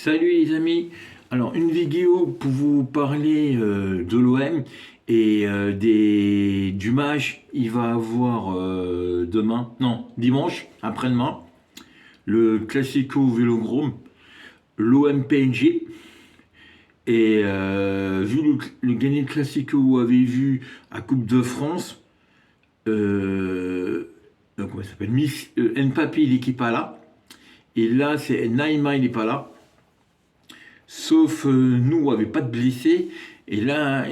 Salut les amis, alors une vidéo pour vous parler de l'OM et du match. Il va avoir demain, non, dimanche, après-demain, le Classico Vélodrome, l'OM PSG. Et vu le gagné de Classico, vous avez vu à Coupe de France, comment il s'appelle, Mbappé il n'est pas là, et là c'est Neymar il n'est pas là. Sauf nous, on n'avait pas de blessés. Et là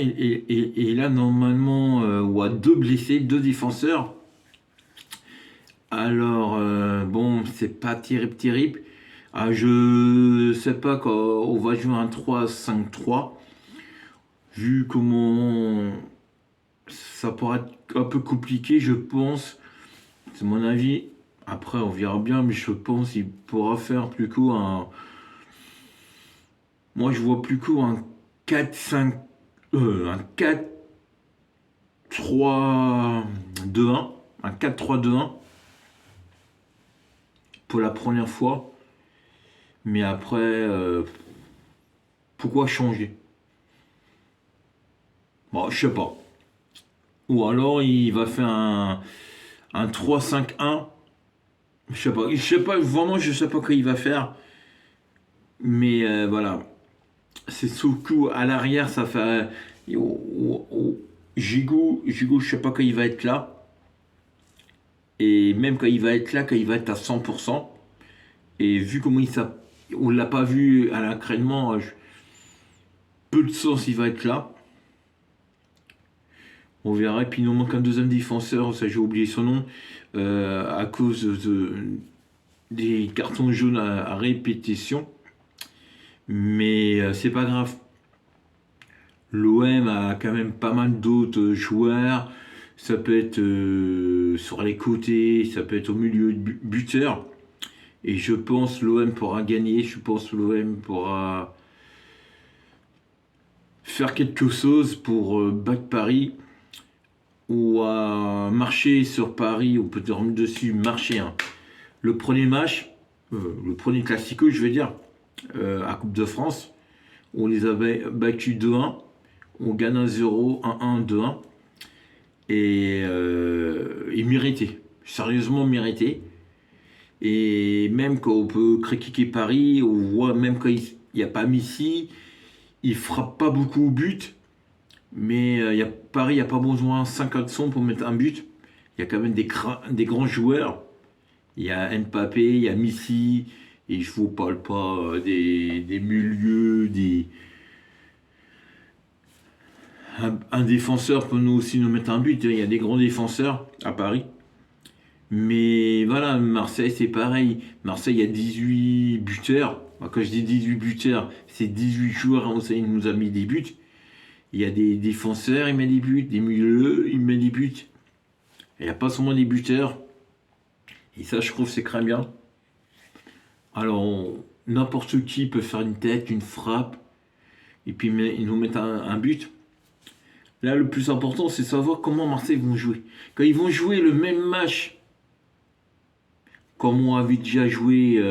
normalement, on a deux blessés, deux défenseurs. Alors, bon, c'est pas terrible, terrible. Ah, je sais pas quand on va jouer un 3-5-3. Vu comment ça pourrait être un peu compliqué, je pense. C'est mon avis. Après, on verra bien, mais je pense qu'il pourra faire plutôt un. Moi, je vois plutôt un 4-5, un 4-3-2-1, un 4-3-2-1 pour la première fois. Mais après, pourquoi changer? Bon, je sais pas. Ou alors il va faire un 3-5-1. Je sais pas, vraiment, je sais pas quoi il va faire. Mais voilà. C'est surtout à l'arrière, ça fait. Gigot, je sais pas quand il va être là. Et même quand il va être là, quand il va être à 100%. Et vu comment on l'a pas vu à l'entraînement, peu de sens il va être là. On verra. Et puis il nous manque un deuxième défenseur, ça j'ai oublié son nom, à cause des cartons jaunes à répétition. Mais c'est pas grave. L'OM a quand même pas mal d'autres joueurs. Ça peut être sur les côtés, ça peut être au milieu de buteur. Et je pense l'OM pourra gagner. Je pense l'OM pourra faire quelque chose pour battre Paris ou à marcher sur Paris, ou peut-être remettre dessus, marcher. Hein. Le premier match, le premier Classico, je veux dire, à Coupe de France, on les avait battus 2-1. On gagne 1-0, 1-1, 2-1. Et il méritait, sérieusement mérité. Et même quand on peut critiquer Paris, on voit même quand il n'y a pas Messi, il frappe pas beaucoup au but. Mais Paris, il n'y a pas besoin de 50 sons pour mettre un but. Il y a quand même des grands joueurs. Il y a Mbappé, il y a Messi. Et je vous parle pas des milieux, un défenseur peut nous mettre un but. Il y a des grands défenseurs à Paris. Mais voilà, Marseille, c'est pareil. Marseille, il y a 18 buteurs. Quand je dis 18 buteurs, c'est 18 joueurs. On nous a mis des buts. Il y a des défenseurs, il met des buts. Des milieux, il met des buts. Il n'y a pas seulement des buteurs. Et ça, je trouve, c'est très bien. Alors, n'importe qui peut faire une tête, une frappe. Et puis, ils nous mettent un but. Là, le plus important, c'est de savoir comment Marseille vont jouer. Quand ils vont jouer le même match, comme on avait déjà joué,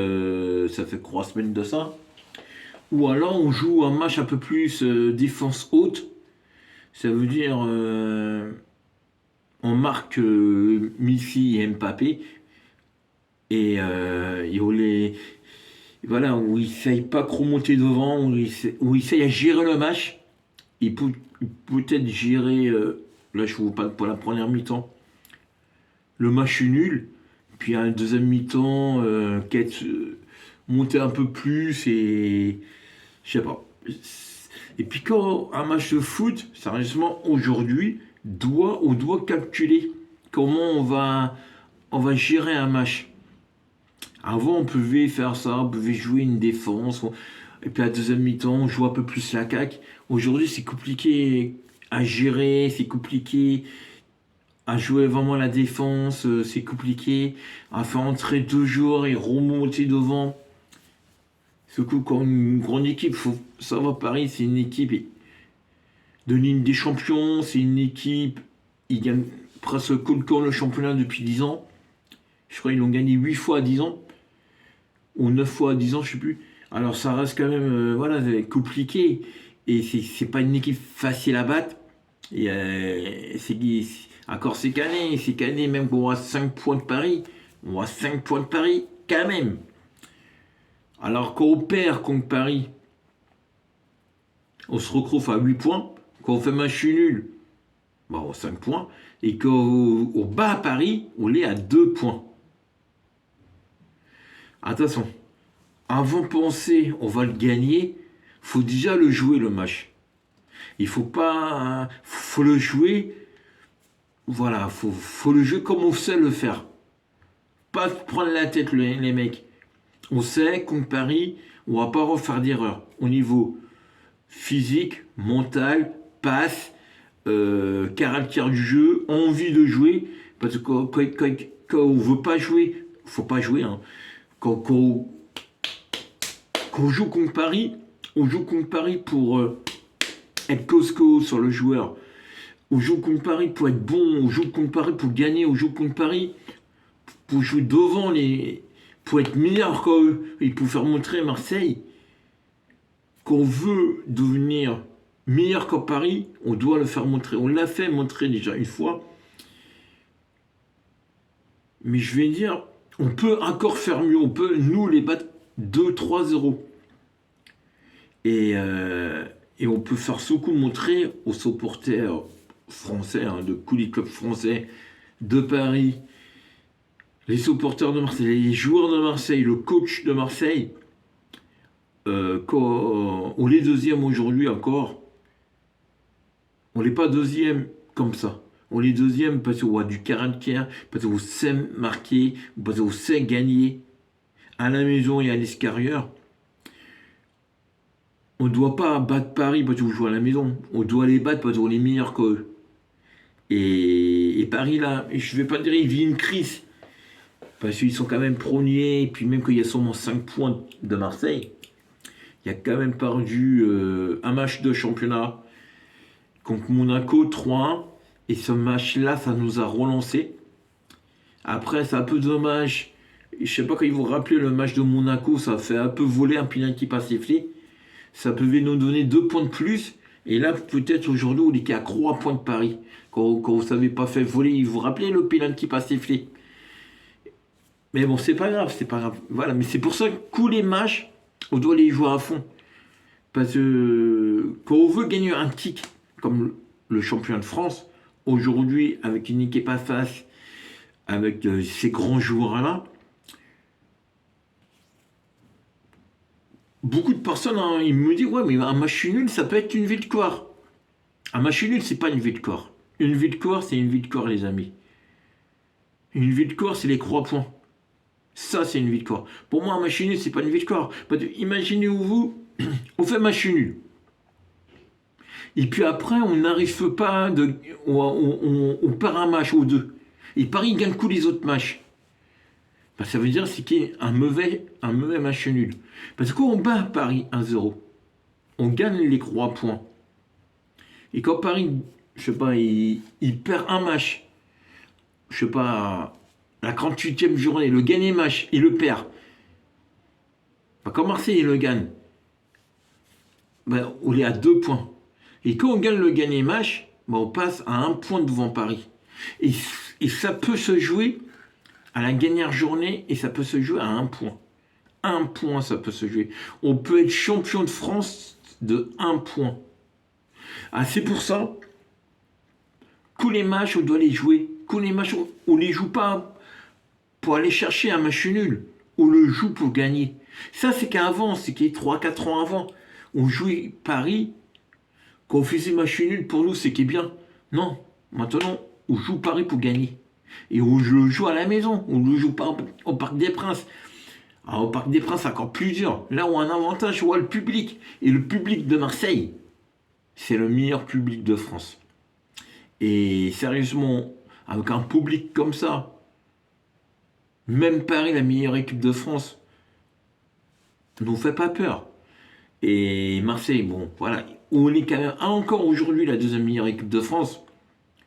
ça fait 3 semaines de ça, ou alors on joue un match un peu plus défense haute, ça veut dire on marque Messi et Mbappé, et on les. Voilà, où ils essayent pas trop monter devant, où ils essayent à gérer le match. Il peut peut-être gérer, là je vous parle pour la première mi-temps, le match nul, puis un deuxième mi-temps, monter un peu plus et je sais pas. Et puis quand un match de foot, sérieusement aujourd'hui, on doit calculer comment on va gérer un match. Avant on pouvait faire ça, on pouvait jouer une défense, et puis à la deuxième mi-temps, on joue un peu plus la caque. Aujourd'hui, c'est compliqué à gérer, c'est compliqué à jouer vraiment la défense, c'est compliqué à faire entrer deux joueurs et remonter devant. Surtout quand une grande équipe, faut savoir Paris, c'est une équipe de Ligue des Champions, c'est une équipe, ils gagnent presque le championnat depuis 10 ans. Je crois qu'ils l'ont gagné 8 fois à 10 ans, ou 9 fois à 10 ans, je sais plus. Alors ça reste quand même voilà, c'est compliqué. Et c'est pas une équipe facile à battre. Et encore c'est canné même qu'on aura 5 points de Paris. On aura 5 points de Paris quand même. Alors quand on perd contre Paris, on se retrouve à 8 points. Quand on fait match nul, bon, on a 5 points. Et quand on bat Paris, on est à 2 points. Attention, avant de penser on va le gagner, faut déjà le jouer le match. Il faut pas, faut le jouer. Voilà, faut le jouer comme on sait le faire. Pas se prendre la tête les mecs. On sait contre Paris, on va pas refaire d'erreur au niveau physique, mental, passe, caractère du jeu, envie de jouer. Parce que quand on veut pas jouer, faut pas jouer. Hein. Quand on joue contre Paris, on joue contre Paris pour être cosco sur le joueur. On joue contre Paris pour être bon, on joue contre Paris pour gagner, on joue contre Paris pour jouer devant les. Pour être meilleur qu'eux et pour faire montrer Marseille qu'on veut devenir meilleur qu'à Paris, on doit le faire montrer. On l'a fait montrer déjà une fois. Mais je vais dire, on peut encore faire mieux. On peut, nous, les battre 2-3-0. Et on peut faire ce coup montrer aux supporters français, hein, de tous les clubs français de Paris, les supporters de Marseille, les joueurs de Marseille, le coach de Marseille, quand on est deuxième aujourd'hui encore, on n'est pas deuxième comme ça. On est deuxième parce qu'on a du caractère, parce qu'on sait marquer, parce qu'on sait gagner à la maison et à l'extérieur. On ne doit pas battre Paris parce qu'on joue à la maison. On doit les battre parce qu'on est meilleur qu'eux. Et Paris, là, je ne vais pas dire qu'il vit une crise. Parce qu'ils sont quand même premiers. Et puis même qu'il y a seulement 5 points de Marseille, il y a quand même perdu un match de championnat contre Monaco 3-1. Et ce match-là, ça nous a relancé. Après, c'est un peu dommage. Je ne sais pas quand ils vous rappelez le match de Monaco, ça fait un peu voler un penalty pas sifflé. Ça pouvait nous donner 2 points de plus. Et là, peut-être aujourd'hui, on est qu'à 3 points de Paris. Quand vous ne savez pas fait voler, vous vous rappelez le penalty pas sifflé. Mais bon, c'est pas grave, c'est pas grave. Voilà, mais c'est pour ça que tous les matchs, on doit les jouer à fond. Parce que quand on veut gagner un titre comme le champion de France, aujourd'hui, avec une équipe à face, avec ces grands joueurs-là, beaucoup de personnes, hein, ils me disent, ouais, mais un match nul, ça peut être une victoire. Un match nul, c'est pas une victoire. Une victoire, c'est une victoire, les amis. Une victoire, c'est les 3 points. Ça, c'est une victoire. Pour moi, un match nul, c'est pas une victoire. Imaginez-vous, on fait match nul. Et puis après, on n'arrive pas, on perd un match ou deux. Et Paris gagne tous les autres matchs. Ben, ça veut dire c'est qu'il y a un mauvais match nul. Parce que quand on bat Paris 1-0, on gagne les 3 points. Et quand Paris, je sais pas, il perd un match, je sais pas, la 38e journée, le gagné match, il le perd. Ben, quand Marseille il le gagne, ben, on est à 2 points. Et quand on gagne le gagné match, ben, on passe à 1 point devant Paris. Et ça peut se jouer à la dernière journée et ça peut se jouer à 1 point. 1 point, ça peut se jouer. On peut être champion de France de 1 point. Ah, c'est pour ça, tous les matchs, on doit les jouer. Tous les matchs, on ne les joue pas pour aller chercher un match nul. On le joue pour gagner. Ça, c'est qu'avant, c'est qu'il y a 3-4 ans avant. On jouait Paris. Quand on faisait match nul, pour nous, c'est qui est bien. Non, maintenant, on joue Paris pour gagner. Et on le joue à la maison. On ne le joue pas au Parc des Princes. Alors, au Parc des Princes, c'est encore plus dur. Là, on a un avantage, on voit le public. Et le public de Marseille, c'est le meilleur public de France. Et sérieusement, avec un public comme ça, même Paris, la meilleure équipe de France, ne nous fait pas peur. Et Marseille, bon, voilà, on est quand même encore aujourd'hui la deuxième meilleure équipe de France.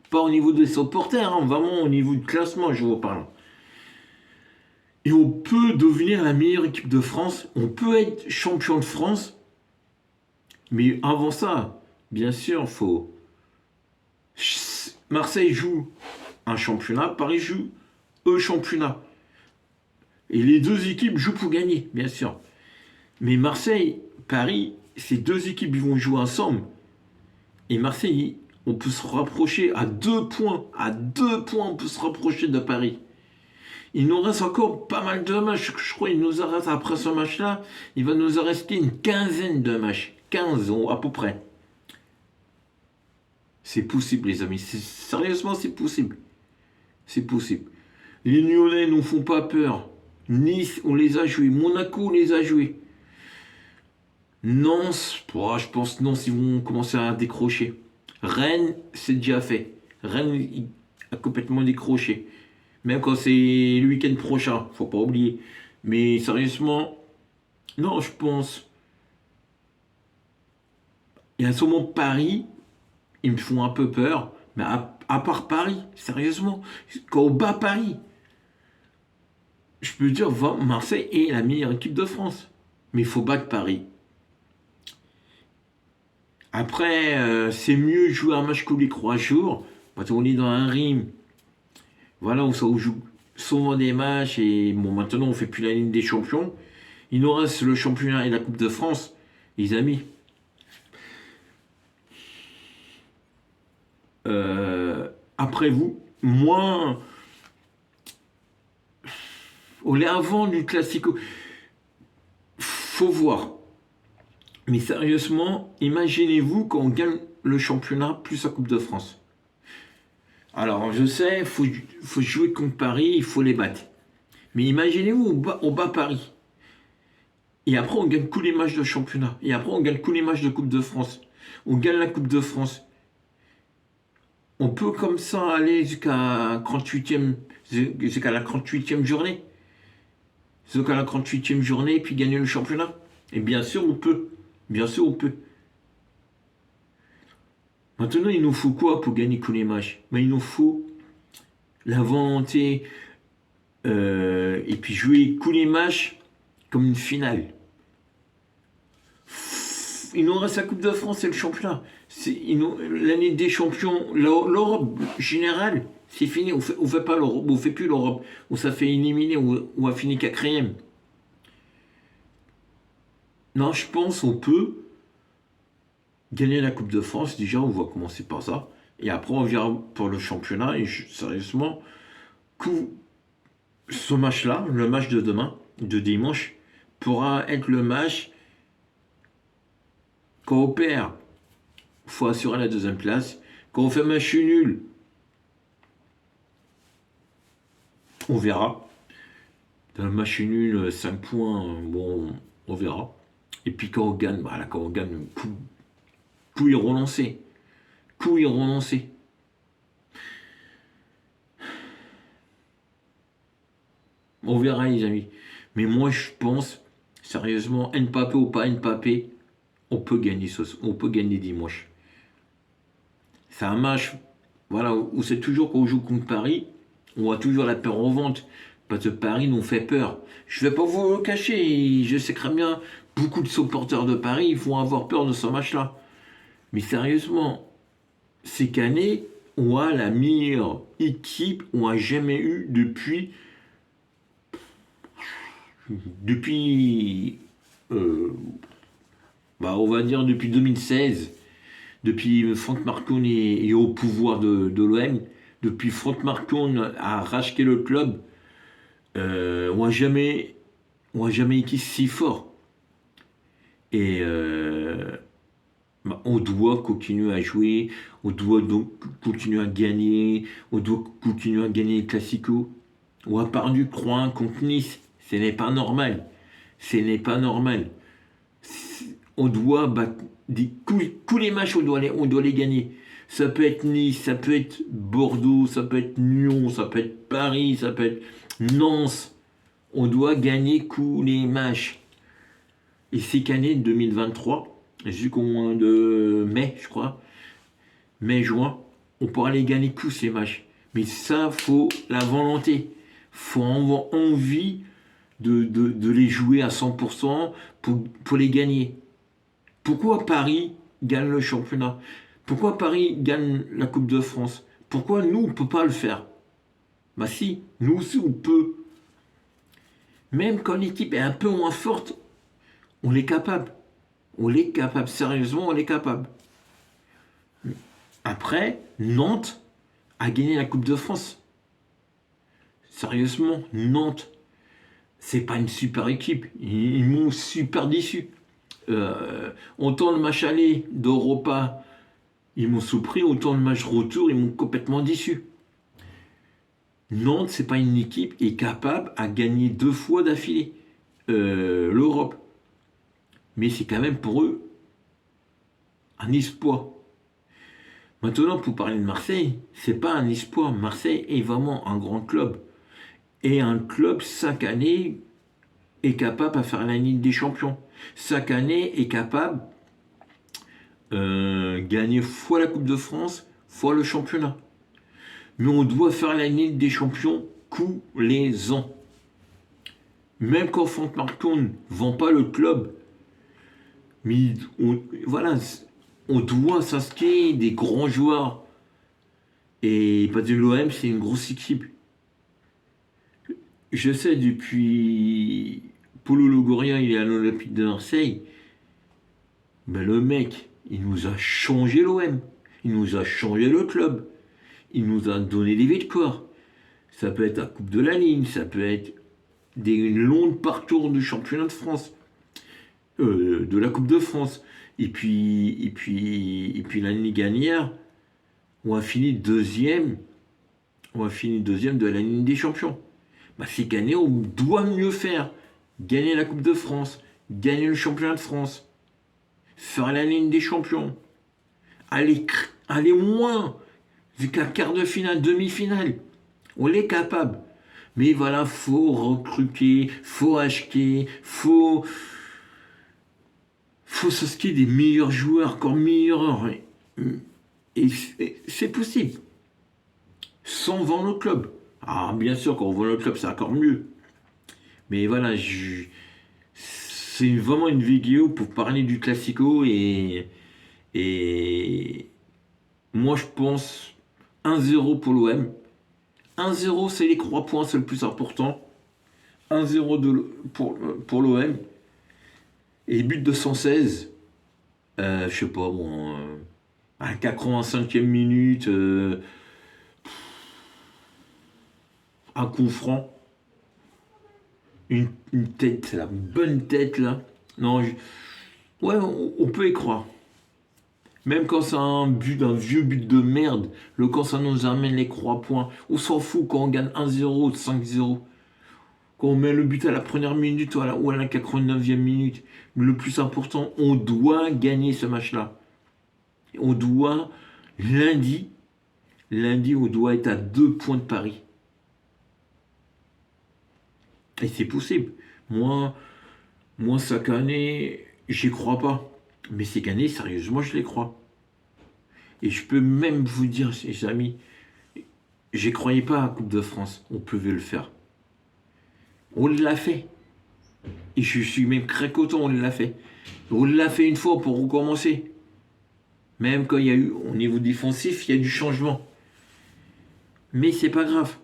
Pas au niveau des supporters, hein, vraiment au niveau du classement, je vous parle. Et on peut devenir la meilleure équipe de France. On peut être champion de France. Mais avant ça, bien sûr, faut. Marseille joue un championnat, Paris joue un championnat. Et les deux équipes jouent pour gagner, bien sûr. Mais Marseille, Paris, ces deux équipes vont jouer ensemble. Et Marseille, on peut se rapprocher à 2 points. À 2 points, on peut se rapprocher de Paris. Il nous reste encore pas mal de matchs. Je crois qu'il nous reste, après ce match-là, il va nous en rester une quinzaine de matchs. 15 à peu près. C'est possible, les amis. Sérieusement, c'est possible. C'est possible. Les Lyonnais ne nous font pas peur. Nice, on les a joués. Monaco, on les a joués. Nantes, je pense que Nantes, ils vont commencer à décrocher. Rennes, c'est déjà fait. Rennes il a complètement décroché. Même quand c'est le week-end prochain, faut pas oublier. Mais sérieusement, non, je pense. Il y a seulement Paris, ils me font un peu peur. Mais à part Paris, sérieusement, quand on bat Paris, je peux dire, Marseille est la meilleure équipe de France. Mais il faut battre Paris. Après, c'est mieux jouer un match tous les 3 jours, parce qu'on est dans un rythme. Voilà, on joue souvent des matchs, et bon, maintenant on fait plus la Ligue des Champions. Il nous reste le championnat et la Coupe de France, les amis. Après vous, moi, on est avant du Classico. Faut voir. Mais sérieusement, imaginez-vous quand on gagne le championnat plus la Coupe de France. Alors, je sais, il faut jouer contre Paris, il faut les battre. Mais imaginez-vous, on bat Paris. Et après, on gagne tous les matchs de championnat. Et après, on gagne tous les matchs de Coupe de France. On gagne la Coupe de France. On peut comme ça aller jusqu'à la 38e journée. Jusqu'à la 38e journée, puis gagner le championnat. Et bien sûr, on peut. Bien sûr, on peut. Maintenant, il nous faut quoi pour gagner tous les matchs? Il nous faut la volonté et puis jouer tous les matchs comme une finale. Il nous reste la Coupe de France et le championnat. L'année des champions, l'Europe générale, c'est fini. On fait pas l'Europe, on fait plus l'Europe. On s'est fait éliminer, on a fini 4e. Non, je pense qu'on peut gagner la Coupe de France. Déjà, on va commencer par ça. Et après, on verra pour le championnat. Et sérieusement, ce match-là, le match de demain, de dimanche, pourra être le match quand on perd. Il faut assurer la 2e place. Quand on fait match nul, on verra. Dans le match nul, 5 points, bon, on verra. Et puis quand on gagne, voilà, quand on gagne, coup est relancé. Coup est relancé. On verra, les amis. Mais moi, je pense, sérieusement, Mbappé ou pas Mbappé, on peut gagner dimanche. C'est un match, voilà, où c'est toujours quand on joue contre Paris, on a toujours la peur au ventre. Parce que Paris nous fait peur. Je ne vais pas vous le cacher, je sais très bien, beaucoup de supporters de Paris vont avoir peur de ce match-là. Mais sérieusement, cette année, on a la meilleure équipe qu'on a jamais eue depuis on va dire depuis 2016, depuis Franck Marcon est au pouvoir de l'OM, depuis Franck Marcon a racheté le club, on n'a jamais été si fort. Et on doit continuer à jouer, on doit donc continuer à gagner, on doit continuer à gagner les classicos. On a perdu 3-1 contre Nice, ce n'est pas normal. Ce n'est pas normal. On doit battre tous les matchs, on doit les gagner. Ça peut être Nice, ça peut être Bordeaux, ça peut être Lyon, ça peut être Paris, ça peut être Nantes. On doit gagner tous les matchs. Et cette année 2023, jusqu'au mois de mai, je crois, mai-juin, on pourra les gagner tous ces matchs. Mais ça, faut la volonté. Faut avoir envie de les jouer à 100% pour les gagner. Pourquoi Paris gagne le championnat? Pourquoi Paris gagne la Coupe de France? Pourquoi nous, on ne peut pas le faire? Bah si, nous aussi, on peut. Même quand l'équipe est un peu moins forte, on est capable. On est capable, sérieusement, on est capable. Après, Nantes a gagné la Coupe de France. Sérieusement, Nantes, c'est pas une super équipe. Ils m'ont super déçu. Autant le match aller d'Europa, ils m'ont surpris, autant le match retour, ils m'ont complètement déçu. Nantes, c'est pas une équipe qui est capable à gagner 2 fois d'affilée l'Europe. Mais c'est quand même pour eux un espoir. Maintenant, pour parler de Marseille, c'est pas un espoir. Marseille est vraiment un grand club. Et un club, chaque année, est capable à faire la Ligue des Champions. Chaque année est capable gagner fois la Coupe de France, fois le championnat. Mais on doit faire la Ligue des Champions tous les ans. Même quand Franck Marton ne vend pas le club, mais voilà, on doit s'inscrire des grands joueurs. Et pas de l'OM, c'est une grosse équipe. Je sais, depuis Paulo Longoria, il est à l'Olympique de Marseille. Mais le mec, il nous a changé l'OM. Il nous a changé le club. Il nous a donné des victoires. Ça peut être la Coupe de la Ligue, ça peut être des longs parcours du championnat de France, de la Coupe de France. Et puis l'année dernière, on a fini deuxième. On a fini deuxième de la Ligue des Champions. Bah, cette année, on doit mieux faire. Gagner la Coupe de France, gagner le championnat de France, faire la Ligue des Champions, aller moins jusqu'à quart de finale, demi-finale. On est capable. Mais voilà, faut recruter, faut acheter, faut s'inscrire des meilleurs joueurs, encore meilleurs. Et c'est possible. Sans vendre le club. Ah, bien sûr, quand on vend le club, c'est encore mieux. Mais voilà, c'est vraiment une vidéo pour parler du Classico et moi je pense 1-0 pour l'OM. 1-0, c'est les 3 points, c'est le plus important. 1-0 pour l'OM. Et but de 116, je sais pas, bon, à la 85e minute, un coup franc. Une tête, la bonne tête là. Non, ouais, on peut y croire. Même quand c'est un vieux but de merde, quand ça nous amène les 3 points, on s'en fout quand on gagne 1-0 ou 5-0. Quand on met le but à la première minute ou à la 89e minute. Mais le plus important, on doit gagner ce match-là. On doit, lundi, on doit être à 2 points de Paris. Et c'est possible. Moi, chaque année, j'y crois pas. Mais cette année, sérieusement, je les crois. Et je peux même vous dire, les amis, j'y croyais pas à la Coupe de France. On pouvait le faire. On l'a fait. Et je suis même très content, on l'a fait. On l'a fait une fois pour recommencer. Même quand il y a eu, au niveau défensif, il y a du changement. Mais c'est pas grave.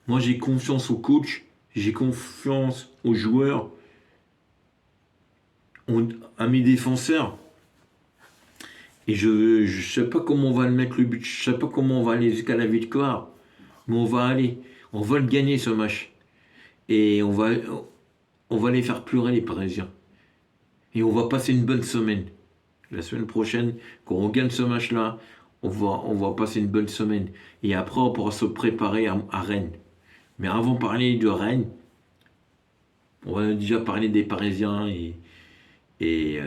Moi, j'ai confiance au coach, j'ai confiance aux joueurs, à mes défenseurs. Et je sais pas comment on va le mettre le but, je sais pas comment on va aller jusqu'à la victoire, mais on va aller. On va le gagner ce match. Et on va les faire pleurer les Parisiens. Et on va passer une bonne semaine. La semaine prochaine, quand on gagne ce match-là, on va passer une bonne semaine. Et après, on pourra se préparer à Rennes. Mais avant de parler de Rennes, on va déjà parler des Parisiens et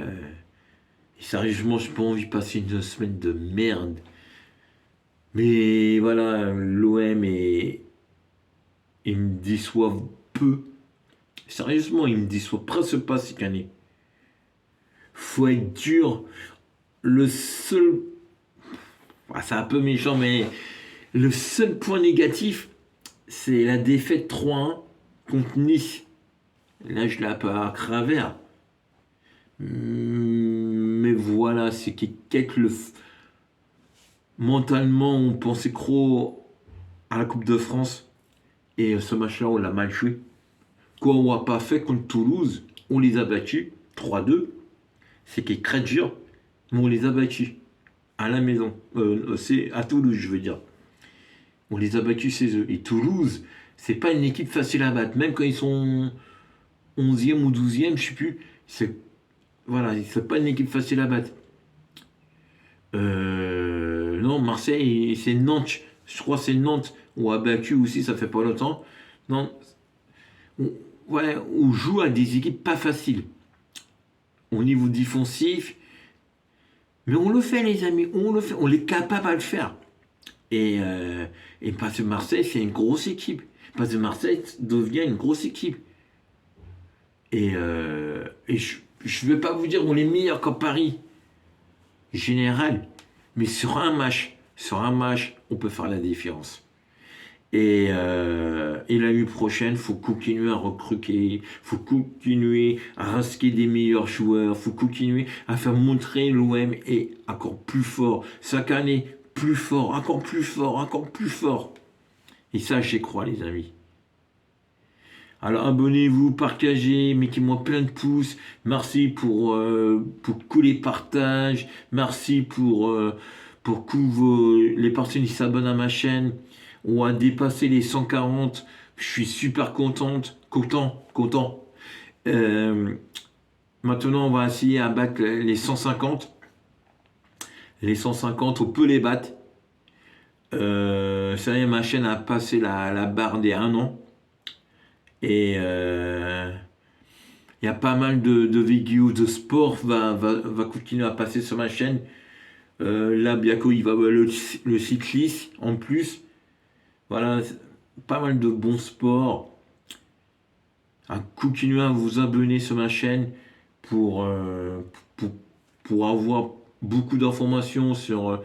sérieusement, je n'ai pas envie de passer une semaine de merde. Mais voilà, l'OM ils me déçoivent peu. Sérieusement, ils me déçoivent presque pas cette année. Faut être dur. Le seul, c'est un peu méchant, mais le seul point négatif, c'est la défaite 3-1 contre Nice. Là, je l'ai pas à travers. Mais voilà, c'est que mentalement, on pensait trop à la Coupe de France. Et ce match-là, on l'a mal joué. Quoi, on n'a pas fait contre Toulouse. On les a battus 3-2. C'est qui est très dur. Mais on les a battus à la maison. C'est à Toulouse, je veux dire. On les a battus chez eux. Et Toulouse, c'est pas une équipe facile à battre. Même quand ils sont 11e ou 12e, je sais plus. Voilà, c'est pas une équipe facile à battre. Non, Marseille, c'est Nantes. Je crois que c'est Nantes. On a battu aussi, ça fait pas longtemps. Non, on, ouais, on joue à des équipes pas faciles. Au niveau défensif, mais on le fait, les amis. On le fait. On est capable à le faire. Et, euh, et parce que Marseille, c'est une grosse équipe. Parce que Marseille devient une grosse équipe. Et je ne vais pas vous dire on est meilleur qu'en Paris, général. Mais sur un match, on peut faire la différence. Et l'année prochaine, il faut continuer à recruter, il faut continuer à rasquer des meilleurs joueurs, il faut continuer à faire montrer l'OM est encore plus fort. Chaque année, plus fort, encore plus fort, encore plus fort. Et ça, j'y crois, les amis. Alors abonnez-vous, partagez, mettez-moi plein de pouces. Merci pour tous les partages. Merci pour que les personnes qui s'abonnent à ma chaîne. On a dépassé les 140. Je suis super content. Euh, Maintenant, on va essayer à battre les 150. Les 150, on peut les battre. Ça y est, ma chaîne a passé la barre des 1 an. Et il y a pas mal de vidéos de sport va continuer à passer sur ma chaîne. Là, bientôt, il va avoir le cyclisme en plus. Voilà, pas mal de bons sports. À continuer à vous abonner sur ma chaîne pour, euh, pour, pour avoir beaucoup d'informations sur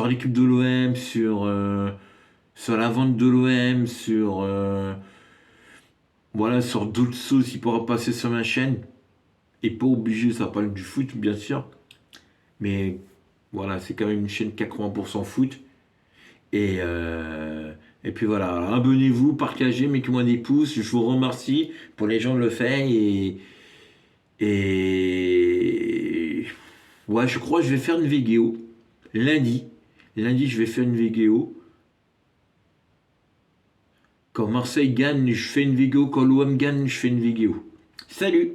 l'équipe de l'OM, sur la vente de l'OM, voilà, sur d'autres choses qui pourra passer sur ma chaîne. Et pas obligé, ça parle du foot, bien sûr. Mais voilà, c'est quand même une chaîne 80% foot. Et puis voilà, alors, abonnez-vous, partagez, mettez-moi des pouces. Je vous remercie pour les gens le font. Et ouais, je crois que je vais faire une vidéo lundi. Lundi, je vais faire une vidéo. Quand Marseille gagne, je fais une vidéo. Quand l'OM gagne, je fais une vidéo. Salut!